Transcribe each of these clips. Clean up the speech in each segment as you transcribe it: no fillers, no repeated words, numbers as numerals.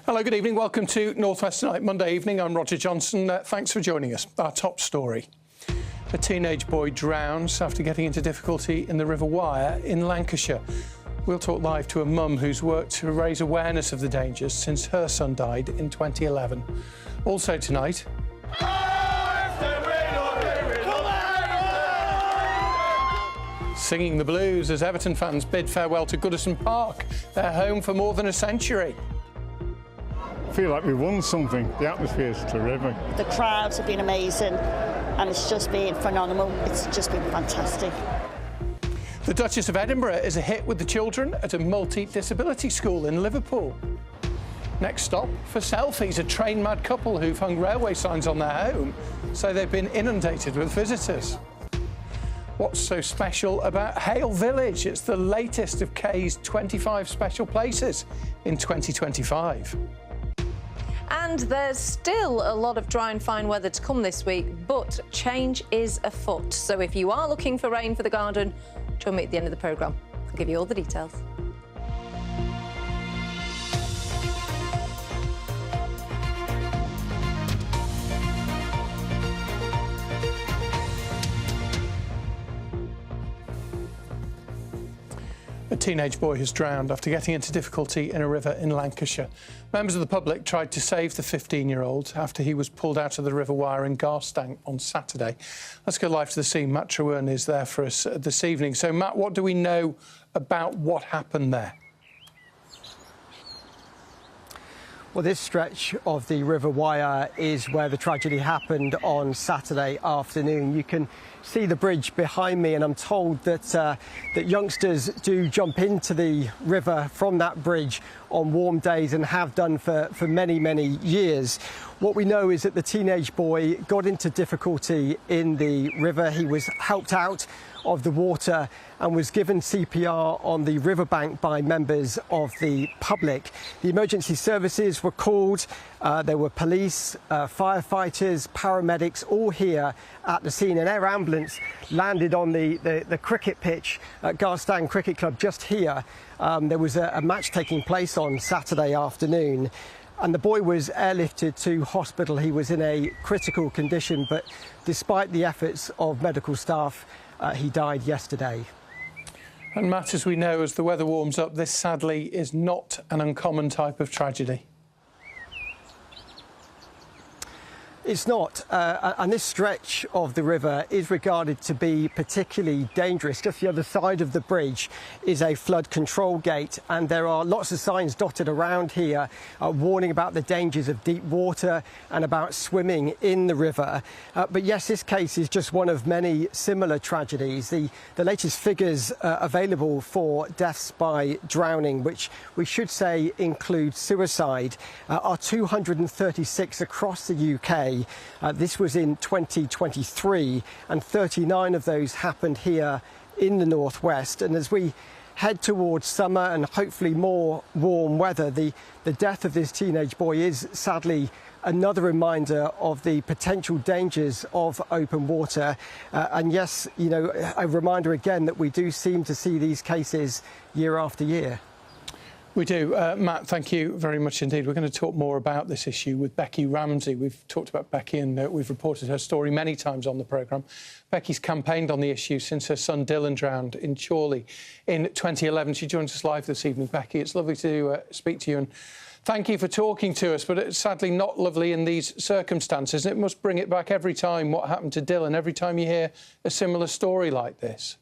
Hello, good evening. Welcome to North West Tonight, Monday evening. I'm Roger Johnson. Thanks for joining us. Our top story. A teenage boy drowns after getting into difficulty in the River Wyre in Lancashire. We'll talk live to a mum who's worked to raise awareness of the dangers since her son died in 2011. Also tonight... Singing the blues as Everton fans bid farewell to Goodison Park, their home for more than a century. I feel like we've won something. The atmosphere is terrific. The crowds have been amazing and it's just been phenomenal. It's just been fantastic. The Duchess of Edinburgh is a hit with the children at a multi-disability school in Liverpool. Next stop for selfies, a train-mad couple who've hung railway signs on their home say they've been inundated with visitors. What's so special about Hale Village? It's the latest of Kay's 25 special places in 2025. And there's still a lot of dry and fine weather to come this week, but change is afoot. So if you are looking for rain for the garden, join me at the end of the programme. I'll give you all the details. A teenage boy has drowned after getting into difficulty in a river in Lancashire. Members of the public tried to save the 15-year-old after he was pulled out of the River Wyre in Garstang on Saturday. Let's go live to the scene. Matt Trewern is there for us this evening. So, Matt, what do we know about what happened there? Well, this stretch of the River Wyre is where the tragedy happened on Saturday afternoon. You can see the bridge behind me, and I'm told that that youngsters do jump into the river from that bridge on warm days and have done for many, many years. What we know is that the teenage boy got into difficulty in the river. He was helped out of the water and was given CPR on the riverbank by members of the public. The emergency services were called. There were police, firefighters, paramedics, all here at the scene. An air ambulance landed on the cricket pitch at Garstang Cricket Club just here. There was a match taking place on Saturday afternoon, and the boy was airlifted to hospital. He was in a critical condition, but despite the efforts of medical staff, he died yesterday. And Matt, as we know, as the weather warms up, this sadly is not an uncommon type of tragedy. It's not, and this stretch of the river is regarded to be particularly dangerous. Just the other side of the bridge is a flood control gate, and there are lots of signs dotted around here warning about the dangers of deep water and about swimming in the river. But yes, this case is just one of many similar tragedies. The latest figures available for deaths by drowning, which we should say include suicide, are 236 across the UK. This was in 2023, and 39 of those happened here in the northwest. And as we head towards summer and hopefully more warm weather, the death of this teenage boy is sadly another reminder of the potential dangers of open water. And yes, you know, a reminder again that we do seem to see these cases year after year. We do. Matt, thank you very much indeed. We're going to talk more about this issue with Becky Ramsey. We've talked about Becky and we've reported her story many times on the programme. Becky's campaigned on the issue since her son Dylan drowned in Chorley in 2011. She joins us live this evening. Becky, it's lovely to speak to you, and thank you for talking to us, but it's sadly not lovely in these circumstances. It must bring it back every time what happened to Dylan, every time you hear a similar story like this.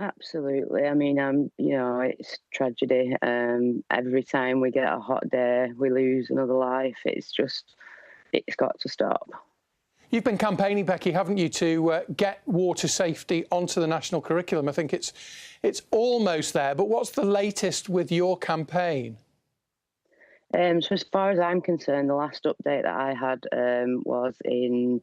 Absolutely. I mean, you know, it's tragedy. Every time we get a hot day, we lose another life. It's got to stop. You've been campaigning, Becky, haven't you, to get water safety onto the national curriculum? I think it's almost there, but what's the latest with your campaign? So as far as I'm concerned, the last update that I had was in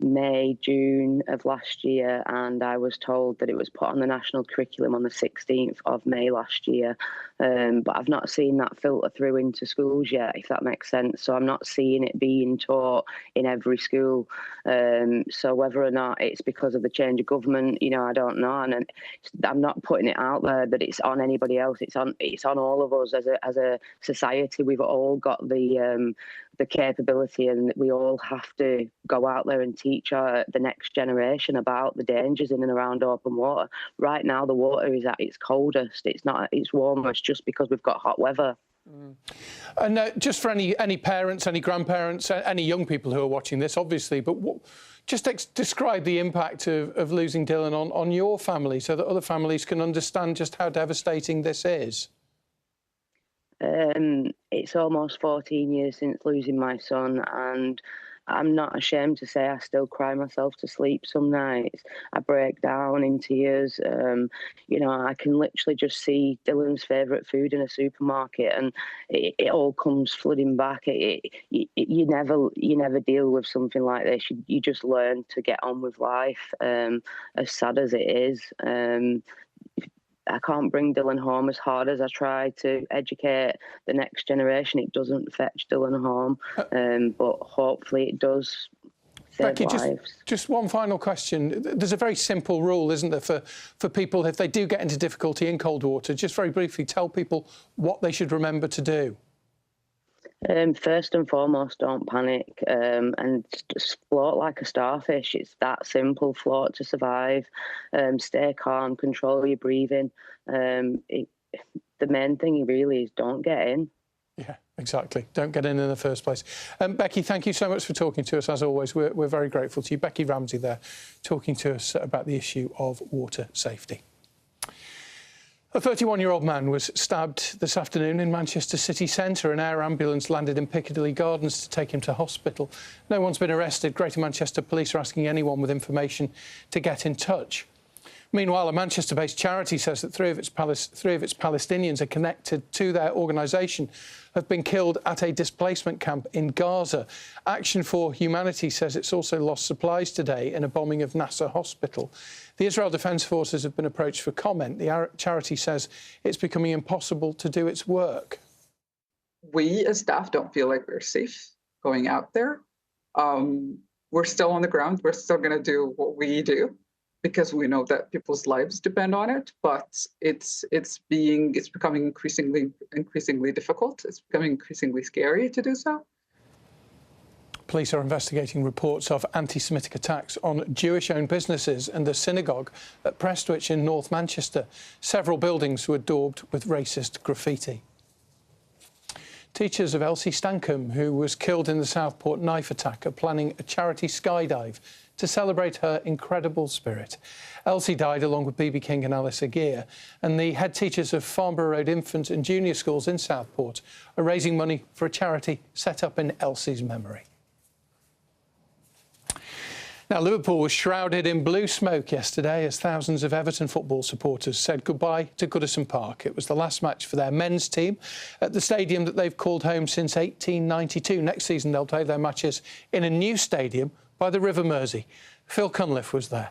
May, June of last year, and I was told that it was put on the national curriculum on the 16th of May last year. But I've not seen that filter through into schools yet, if that makes sense. So I'm not seeing it being taught in every school. So whether or not it's because of the change of government, you know, I don't know. And I'm not putting it out there that it's on anybody else. It's on all of us as a society. We've all got the capability, and we all have to go out there and teach the next generation about the dangers in and around open water. Right now, the water is at its coldest. It's not at its warmest just because we've got hot weather. And just for any parents, any grandparents, any young people who are watching this, obviously, but describe the impact of losing Dylan on your family so that other families can understand just how devastating this is. It's almost 14 years since losing my son, and I'm not ashamed to say I still cry myself to sleep some nights. I break down in tears. You know, I can literally just see Dylan's favourite food in a supermarket, and it all comes flooding back. You never deal with something like this. You just learn to get on with life, as sad as it is. I can't bring Dylan home as hard as I try to educate the next generation. It doesn't fetch Dylan home, but hopefully it does save Becky, lives. Just one final question. There's a very simple rule, isn't there, for people if they do get into difficulty in cold water? Just very briefly, tell people what they should remember to do. First and foremost, don't panic, and just float like a starfish. It's that simple. Float to survive. Stay calm. Control your breathing. The main thing really is don't get in. Yeah, exactly. Don't get in the first place. Becky, thank you so much for talking to us. As always, we're very grateful to you. Becky Ramsey there, talking to us about the issue of water safety. A 31-year-old man was stabbed this afternoon in Manchester city centre. An air ambulance landed in Piccadilly Gardens to take him to hospital. No one's been arrested. Greater Manchester Police are asking anyone with information to get in touch. Meanwhile, a Manchester-based charity says that three of its Palestinians are connected to their organisation have been killed at a displacement camp in Gaza. Action for Humanity says it's also lost supplies today in a bombing of Nasser Hospital. The Israel Defence Forces have been approached for comment. The charity says it's becoming impossible to do its work. We as staff don't feel like we're safe going out there. We're still on the ground. We're still going to do what we do, because we know that people's lives depend on it, but it's becoming increasingly difficult. It's becoming increasingly scary to do so. Police are investigating reports of anti-Semitic attacks on Jewish-owned businesses and the synagogue at Prestwich in North Manchester. Several buildings were daubed with racist graffiti. Teachers of Elsie Stankham, who was killed in the Southport knife attack, are planning a charity skydive to celebrate her incredible spirit. Elsie died along with BB King and Alice Aguirre, and the head teachers of Farnborough Road infant and junior schools in Southport are raising money for a charity set up in Elsie's memory. Now, Liverpool was shrouded in blue smoke yesterday as thousands of Everton football supporters said goodbye to Goodison Park. It was the last match for their men's team at the stadium that they've called home since 1892. Next season, they'll play their matches in a new stadium by the River Mersey. Phil Cunliffe was there.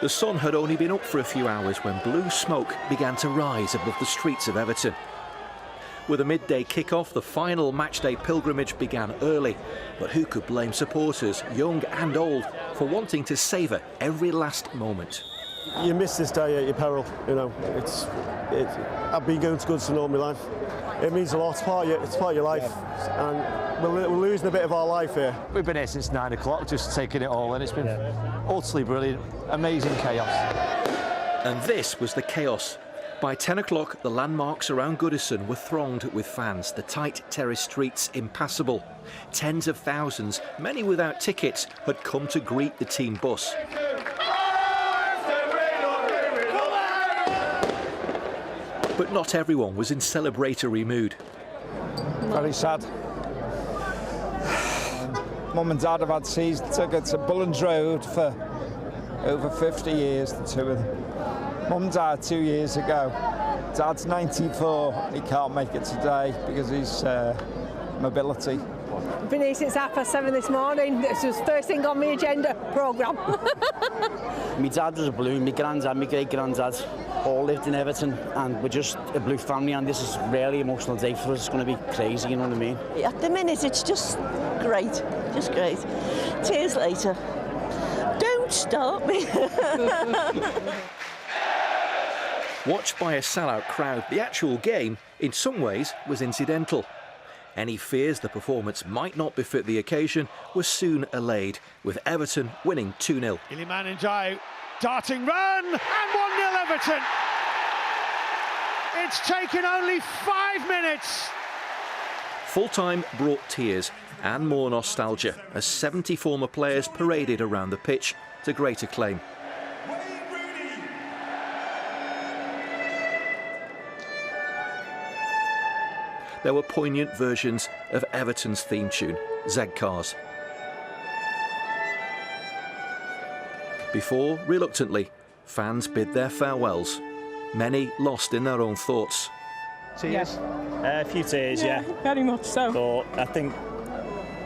The sun had only been up for a few hours when blue smoke began to rise above the streets of Everton. With a midday kick-off, the final matchday pilgrimage began early. But who could blame supporters, young and old, for wanting to savour every last moment? You miss this day at your peril, you know. I've been going to Goodison all my life. It means a lot. It's part of your life, and we're losing a bit of our life here. We've been here since 9 o'clock, just taking it all in. It's been utterly brilliant, amazing chaos. And this was the chaos. By 10 o'clock, the landmarks around Goodison were thronged with fans, the tight terrace streets impassable. Tens of thousands, many without tickets, had come to greet the team bus. But not everyone was in celebratory mood. Very sad. Mum and Dad have had season tickets at Bullens Road for over 50 years, the two of them. Mum died 2 years ago. Dad's 94. He can't make it today because of his mobility. I've been here since 7:30 this morning. This was first thing on my agenda programme. My dad was a Blue, my granddad, my great-granddad all lived in Everton, and we're just a Blue family, and this is a really emotional day for us. It's going to be crazy, you know what I mean? At the minute, it's just great, just great. Tears later. Don't stop me. Watched by a sellout crowd, the actual game, in some ways, was incidental. Any fears the performance might not befit the occasion were soon allayed, with Everton winning 2-0. Iliman Ndiaye, darting run, and 1-0 Everton. It's taken only 5 minutes. Full-time brought tears and more nostalgia as 70 former players paraded around the pitch to great acclaim. There were poignant versions of Everton's theme tune, Z-Cars. Before, reluctantly, fans bid their farewells, many lost in their own thoughts. Tears? A few tears, yeah. Very much so. But I think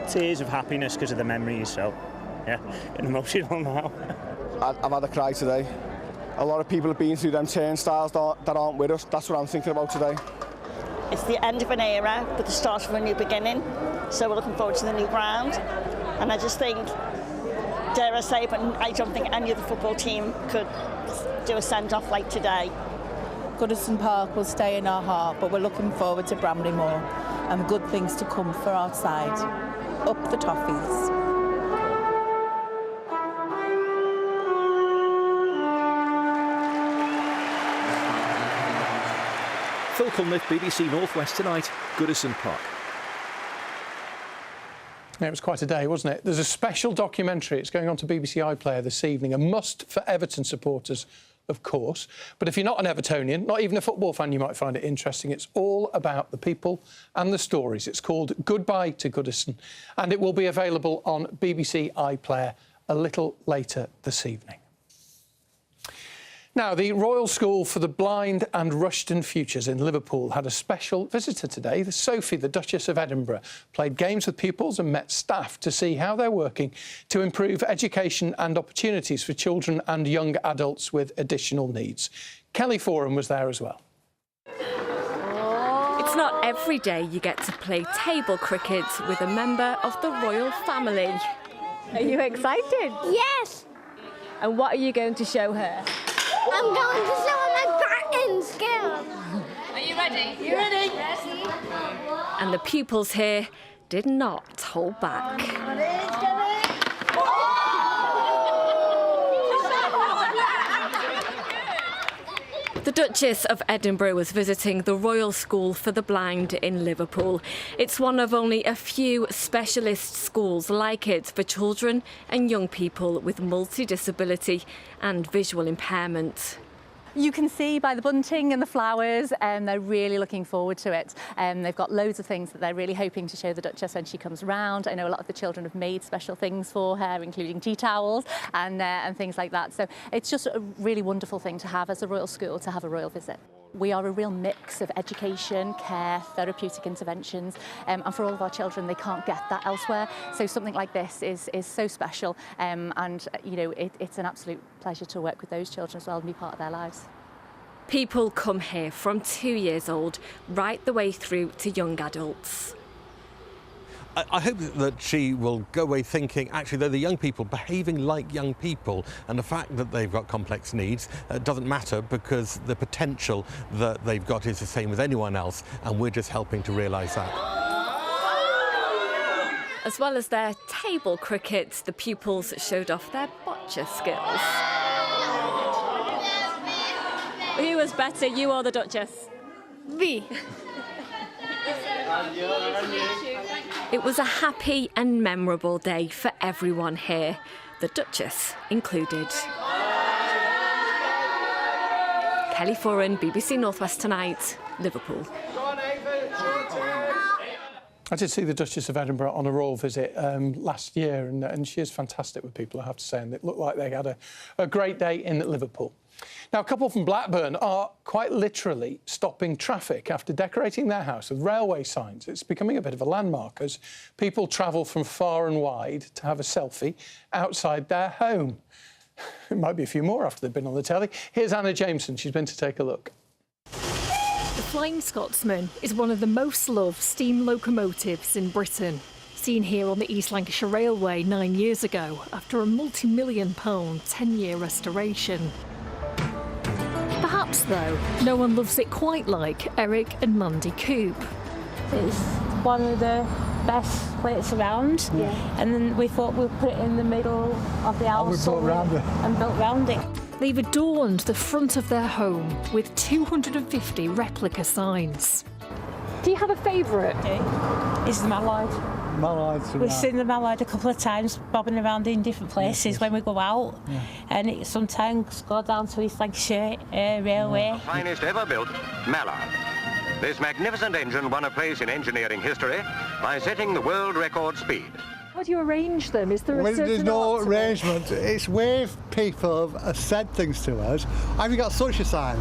tears of happiness because of the memories, so yeah, getting emotional now. I've had a cry today. A lot of people have been through them turnstiles that aren't with us. That's what I'm thinking about today. It's the end of an era, but the start of a new beginning. So we're looking forward to the new ground. And I just think, dare I say, but I don't think any other football team could do a send-off like today. Goodison Park will stay in our heart, but we're looking forward to Bramley-Moore and good things to come for our side. Up the Toffees. Phil Cunliffe, BBC North West Tonight, Goodison Park. Yeah, it was quite a day, wasn't it? There's a special documentary. It's going on to BBC iPlayer this evening. A must for Everton supporters, of course. But if you're not an Evertonian, not even a football fan, you might find it interesting. It's all about the people and the stories. It's called Goodbye to Goodison, and it will be available on BBC iPlayer a little later this evening. Now, the Royal School for the Blind and Rushton Futures in Liverpool had a special visitor today. Sophie, the Duchess of Edinburgh, played games with pupils and met staff to see how they're working to improve education and opportunities for children and young adults with additional needs. Kelly Foran was there as well. It's not every day you get to play table cricket with a member of the royal family. Are you excited? Yes. And what are you going to show her? I'm going to show her my batting skills. Are you ready? You ready? Yes. And the pupils here did not hold back. The Duchess of Edinburgh was visiting the Royal School for the Blind in Liverpool. It's one of only a few specialist schools like it for children and young people with multi-disability and visual impairment. You can see by the bunting and the flowers, and they're really looking forward to it. They've got loads of things that they're really hoping to show the Duchess when she comes round. I know a lot of the children have made special things for her, including tea towels and things like that. So it's just a really wonderful thing to have as a royal school, to have a royal visit. We are a real mix of education, care, therapeutic interventions, and for all of our children, they can't get that elsewhere. So something like this is so special, and you know, it's an absolute pleasure to work with those children as well and be part of their lives. People come here from 2 years old right the way through to young adults. I hope that she will go away thinking, actually, they're the young people behaving like young people, and the fact that they've got complex needs doesn't matter because the potential that they've got is the same as anyone else, and we're just helping to realise that. As well as their table cricket, the pupils showed off their bocce skills. Who was better, you or the Duchess? Me. It was a happy and memorable day for everyone here, the Duchess included. Kelly Foran, BBC North West Tonight, Liverpool. I did see the Duchess of Edinburgh on a royal visit last year, and she is fantastic with people, I have to say, and it looked like they had a great day in Liverpool. Now, a couple from Blackburn are quite literally stopping traffic after decorating their house with railway signs. It's becoming a bit of a landmark as people travel from far and wide to have a selfie outside their home. It might be a few more after they've been on the telly. Here's Anna Jameson. She's been to take a look. The Flying Scotsman is one of the most loved steam locomotives in Britain. Seen here on the East Lancashire Railway 9 years ago after a multi-million-pound 10-year restoration. Perhaps, though, no one loves it quite like Eric and Mandy Coop. It's one of the best plates around, and then we thought we'd put it in the middle of the house and built around it. They've adorned the front of their home with 250 replica signs. Do you have a favourite? It's the Mallard. We've seen the Mallard a couple of times bobbing around in different places when we go out, and it sometimes go down to East Lancashire Railway. The finest ever built, Mallard. This magnificent engine won a place in engineering history by setting the world record speed. How do you arrange them? Is there a certain There's no art to it? arrangement. It's where people have said things to us. Have you got such a sign?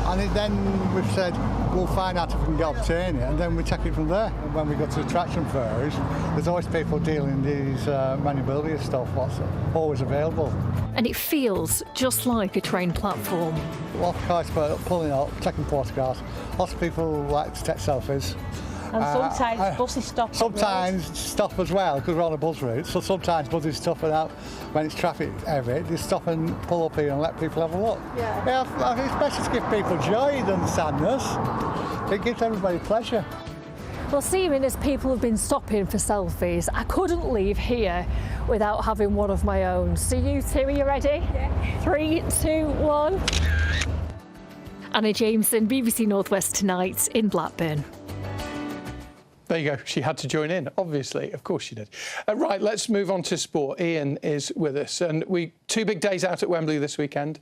And then we've said, we'll find out if we can obtain it, and then we take it from there. And when we go to attraction fairs, there's always people dealing these maneuverability stuff, what's always available. And it feels just like a train platform. Lots of cars pulling up, taking photographs. Lots of people like to take selfies. And sometimes buses stop. Sometimes stop as well, because we're on a bus route. So sometimes buses stop out when it's traffic heavy. They stop and pull up here and let people have a look. Yeah, I think it's better to give people joy than sadness. It gives everybody pleasure. Well, seeing as people have been stopping for selfies, I couldn't leave here without having one of my own. So you two, are you ready? Yeah. 3, 2, 1. Anna Jameson, BBC North West Tonight in Blackburn. There you go. She had to join in, obviously. Of course she did. Right, let's move on to sport. Ian is with us. And 2 big days out at Wembley this weekend.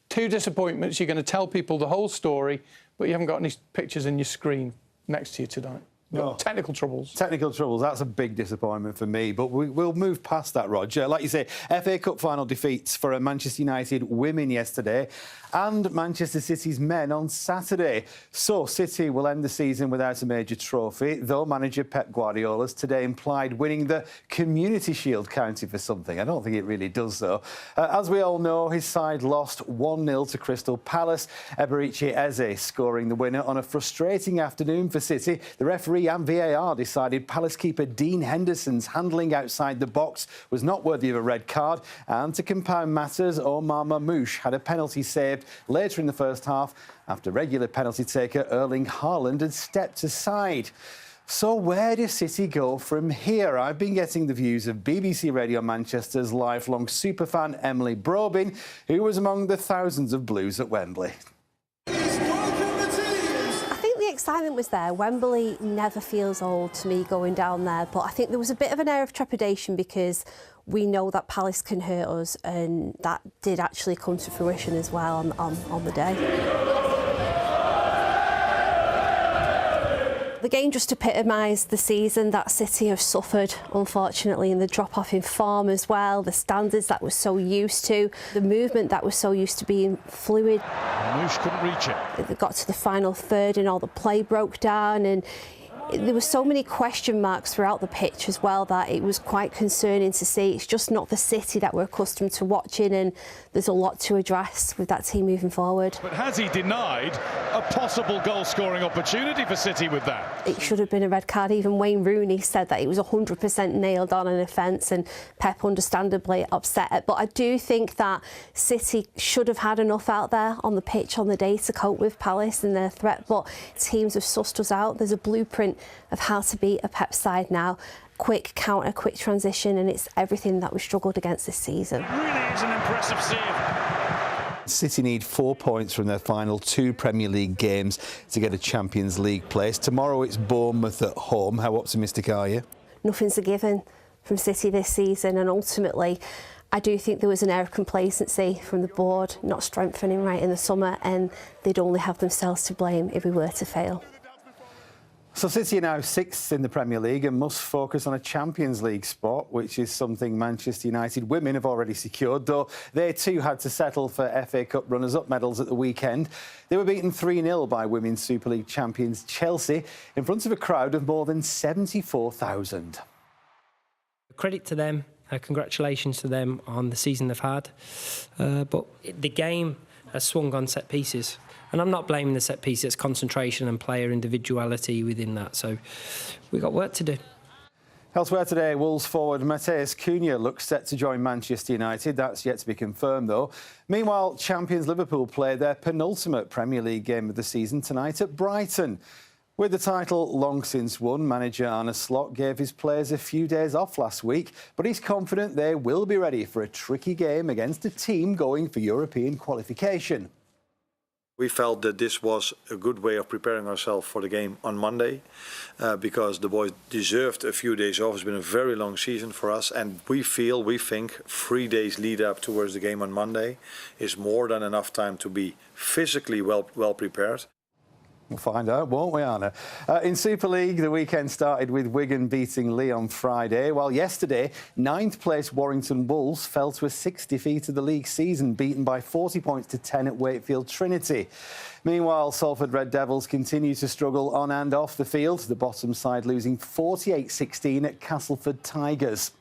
2 disappointments. You're going to tell people the whole story, but you haven't got any pictures in your screen next to you tonight. No. Technical troubles. Technical troubles, that's a big disappointment for me, but we'll move past that, Roger. Like you say, FA Cup final defeats for Manchester United women yesterday and Manchester City's men on Saturday. So City will end the season without a major trophy, though manager Pep Guardiola's today implied winning the Community Shield counted for something. I don't think it really does, though. As we all know, his side lost 1-0 to Crystal Palace. Eberici Eze scoring the winner on a frustrating afternoon for City. The referee and VAR decided Palace keeper Dean Henderson's handling outside the box was not worthy of a red card, and to compound matters, Omar Mamouche had a penalty saved later in the first half after regular penalty taker Erling Haaland had stepped aside. So where does City go from here? I've been getting the views of BBC Radio Manchester's lifelong superfan Emily Brobin, who was among the thousands of Blues at Wembley. The excitement was there. Wembley never feels old to me going down there, but I think there was a bit of an air of trepidation because we know that Palace can hurt us, and that did actually come to fruition as well on the day. The game just epitomised the season that City have suffered, unfortunately, and the drop-off in form as well, the standards that we're so used to, the movement that we're so used to being fluid. Mamouche couldn't reach it. They got to the final third and all the play broke down, and there were so many question marks throughout the pitch as well that it was quite concerning to see. It's just not the City that we're accustomed to watching, and there's a lot to address with that team moving forward. But has he denied a possible goal-scoring opportunity for City with that? It should have been a red card. Even Wayne Rooney said that it was 100% nailed on an offence, and Pep understandably upset. But I do think that City should have had enough out there on the pitch on the day to cope with Palace and their threat, but teams have sussed us out. There's a blueprint of how to beat a Pep side now. Quick counter, quick transition, and it's everything that we struggled against this season. It really is an impressive save. City need 4 points from their final 2 Premier League games to get a Champions League place. Tomorrow it's Bournemouth at home. How optimistic are you? Nothing's a given from City this season, and ultimately I do think there was an air of complacency from the board, not strengthening right in the summer, and they'd only have themselves to blame if we were to fail. So City are now 6th in the Premier League and must focus on a Champions League spot, which is something Manchester United women have already secured, though they too had to settle for FA Cup runners-up medals at the weekend. They were beaten 3-0 by Women's Super League champions Chelsea in front of a crowd of more than 74,000. Credit to them, congratulations to them on the season they've had, but the game has swung on set pieces. And I'm not blaming the set piece, it's concentration and player individuality within that. So we've got work to do. Elsewhere today, Wolves forward Matheus Cunha looks set to join Manchester United. That's yet to be confirmed, though. Meanwhile, champions Liverpool play their penultimate Premier League game of the season tonight at Brighton. With the title long since won, manager Arne Slot gave his players a few days off last week, but he's confident they will be ready for a tricky game against a team going for European qualification. We felt that this was a good way of preparing ourselves for the game on Monday because the boys deserved a few days off. It's been a very long season for us, and we think 3 days lead up towards the game on Monday is more than enough time to be physically well prepared. We'll find out, won't we, Anna? In Super League, the weekend started with Wigan beating Leigh on Friday, while yesterday, 9th place Warrington Wolves fell to a 6th defeat of the league season, beaten by 40 points to 10 at Wakefield Trinity. Meanwhile, Salford Red Devils continue to struggle on and off the field, the bottom side losing 48-16 at Castleford Tigers.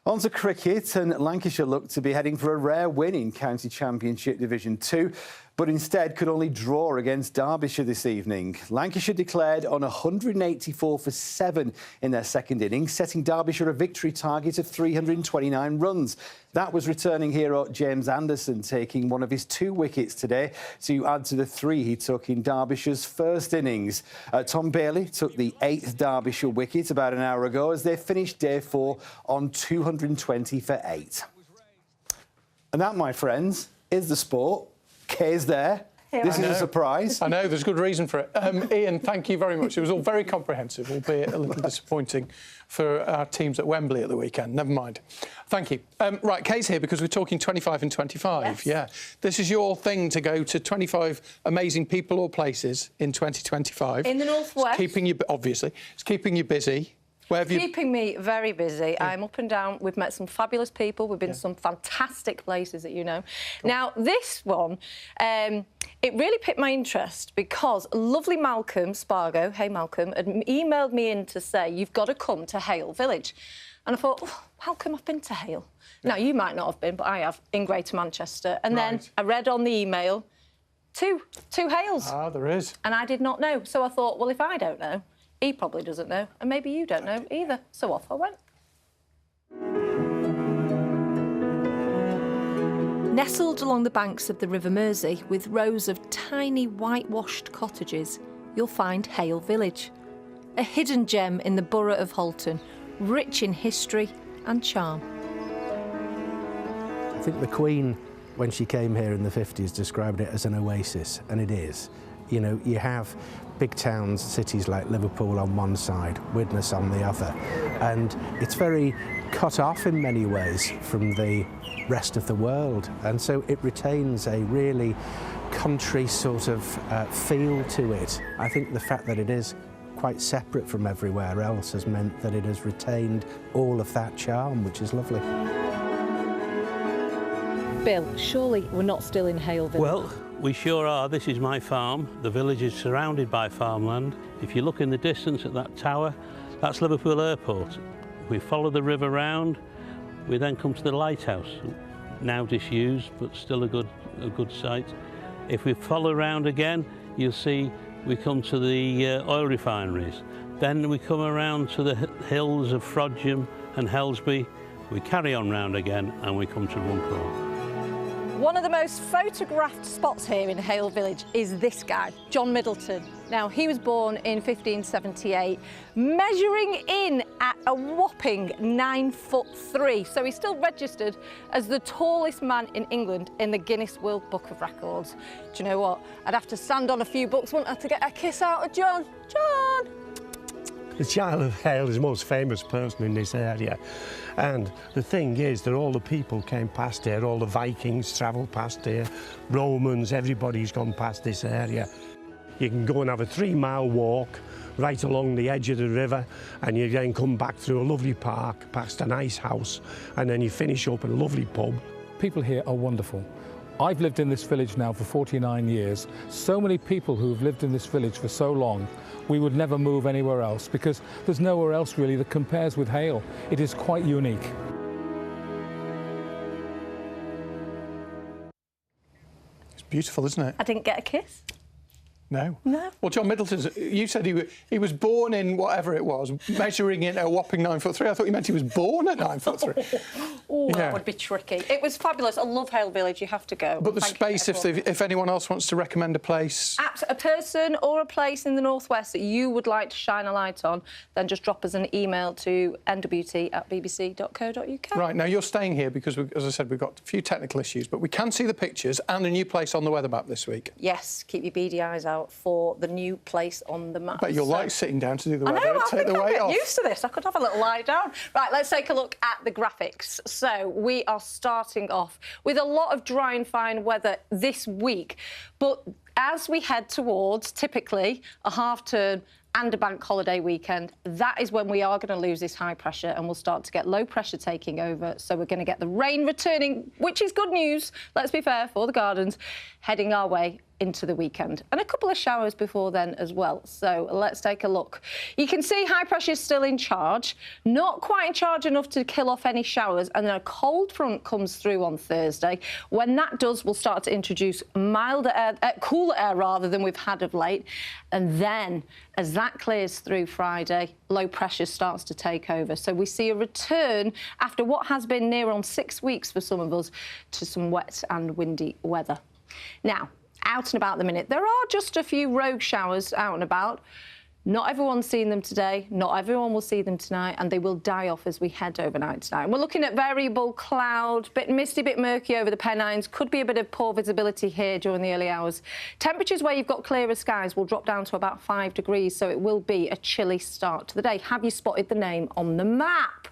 On to cricket, and Lancashire looked to be heading for a rare win in County Championship Division 2, but instead could only draw against Derbyshire this evening. Lancashire declared on 184 for 7 in their second innings, setting Derbyshire a victory target of 329 runs. That was returning hero James Anderson taking one of his 2 wickets today to add to the 3 he took in Derbyshire's first innings. Tom Bailey took the 8th Derbyshire wicket about an hour ago as they finished day 4 on 220 for 8. And that, my friends, is the sport. Kay's there. This is a surprise. I know, there's good reason for it. Ian, thank you very much. It was all very comprehensive, albeit a little disappointing for our teams at Wembley at the weekend. Never mind. Thank you. Right, Kay's here because we're talking 25 and 25. Yes. Yeah. This is your thing to go to 25 amazing people or places in 2025. In the Northwest. It's keeping you, obviously, it's keeping you busy. Where have you... Keeping me very busy. Yeah. I'm up and down. We've met some fabulous people. We've been to some fantastic places that you know. Cool. Now, this one, it really piqued my interest because lovely Malcolm Spargo, hey Malcolm, had emailed me in to say, you've got to come to Hale Village. And I thought, oh, how come I've been to Hale? Yeah. Now, you might not have been, but I have, in Greater Manchester. And then I read on the email, two Hales. Ah, there is. And I did not know. So I thought, well, if I don't know, he probably doesn't know, and maybe you don't know either. So off I went. Nestled along the banks of the River Mersey, with rows of tiny whitewashed cottages, you'll find Hale Village, a hidden gem in the borough of Halton, rich in history and charm. I think the Queen, when she came here in the 50s, described it as an oasis, and it is. You know, you have big towns, cities like Liverpool on one side, Widnes on the other, and it's very cut off in many ways from the rest of the world, and so it retains a really country sort of feel to it. I think the fact that it is quite separate from everywhere else has meant that it has retained all of that charm, which is lovely. Bill, surely we're not still in Hale Village? Well, we sure are. This is my farm. The village is surrounded by farmland. If you look in the distance at that tower, that's Liverpool Airport. We follow the river round. We then come to the lighthouse, now disused, but still a good site. If we follow round again, you'll see we come to the oil refineries. Then we come around to the hills of Frodsham and Helsby. We carry on round again and we come to Runcorn. One of the most photographed spots here in Hale Village is this guy, John Middleton. Now, he was born in 1578, measuring in at a whopping 9'3", so he's still registered as the tallest man in England in the Guinness World Book of Records. Do you know what? I'd have to stand on a few books, wouldn't I, to get a kiss out of John? John! The Child of Hale is the most famous person in this area. And the thing is that all the people came past here, all the Vikings travelled past here, Romans, everybody's gone past this area. You can go and have a 3-mile walk right along the edge of the river, and you then come back through a lovely park, past a nice house, and then you finish up at a lovely pub. People here are wonderful. I've lived in this village now for 49 years. So many people who have lived in this village for so long, we would never move anywhere else because there's nowhere else really that compares with Hale. It is quite unique. It's beautiful, isn't it? I didn't get a kiss. No. No. Well, John Middleton, you said he was born in whatever it was, measuring in a whopping 9'3". I thought you meant he was born at 9'3". Oh, that would be tricky. It was fabulous. I love Hale Village. You have to go. But the space, if anyone else wants to recommend a place... A person or a place in the northwest that you would like to shine a light on, then just drop us an email to nwt@bbc.co.uk. Right, now you're staying here because, as I said, we've got a few technical issues, but we can see the pictures and a new place on the weather map this week. Yes, keep your beady eyes out for the new place on the map. But you'll like sitting down to do the weather. I know, I think I'll get used to this. I could have a little lie down. Right, let's take a look at the graphics. So we are starting off with a lot of dry and fine weather this week, but as we head towards, typically, a half-term and a bank holiday weekend, that is when we are going to lose this high pressure and we'll start to get low pressure taking over. So we're going to get the rain returning, which is good news, let's be fair, for the gardens, heading our way into the weekend. And a couple of showers before then as well. So let's take a look. You can see high pressure is still in charge, not quite in charge enough to kill off any showers, and then a cold front comes through on Thursday. When that does, we'll start to introduce milder air, cooler air rather than we've had of late. And then as that clears through Friday, low pressure starts to take over. So we see a return after what has been near on 6 weeks for some of us to some wet and windy weather. Now, out and about at the minute, there are just a few rogue showers out and about. Not everyone's seen them today, not everyone will see them tonight, and they will die off as we head overnight tonight. We're looking at variable cloud, bit misty, bit murky over the Pennines. Could be a bit of poor visibility here during the early hours. Temperatures where you've got clearer skies will drop down to about 5 degrees, so it will be a chilly start to the day. Have you spotted the name on the map?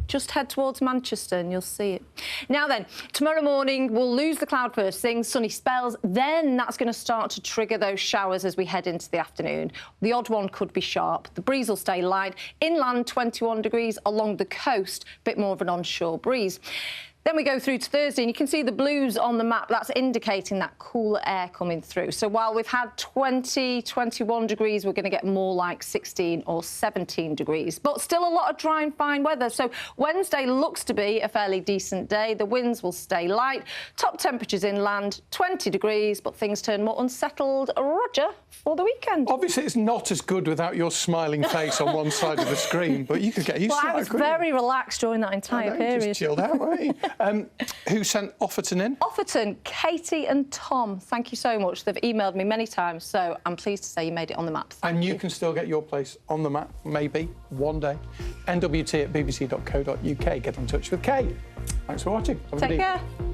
Just head towards Manchester and you'll see it. Now then, tomorrow morning we'll lose the cloud first thing, sunny spells, then that's going to start to trigger those showers as we head into the afternoon. The odd one could be sharp. The breeze will stay light. Inland 21 degrees, along the coast, a bit more of an onshore breeze. Then we go through to Thursday and you can see the blues on the map. That's indicating that cooler air coming through. So while we've had 20, 21 degrees, we're going to get more like 16 or 17 degrees. But still a lot of dry and fine weather. So Wednesday looks to be a fairly decent day. The winds will stay light. Top temperatures inland, 20 degrees, but things turn more unsettled. Roger for the weekend. Obviously, it's not as good without your smiling face on one side of the screen, but you could get used to that. I was very relaxed during that entire period. Just chilled out, weren't you? Who sent Offerton in? Offerton, Katie and Tom. Thank you so much. They've emailed me many times, so I'm pleased to say you made it on the map. And you can still get your place on the map, maybe, one day. NWT@bbc.co.uk. Get in touch with Kate. Thanks for watching. Have a good evening. Take care.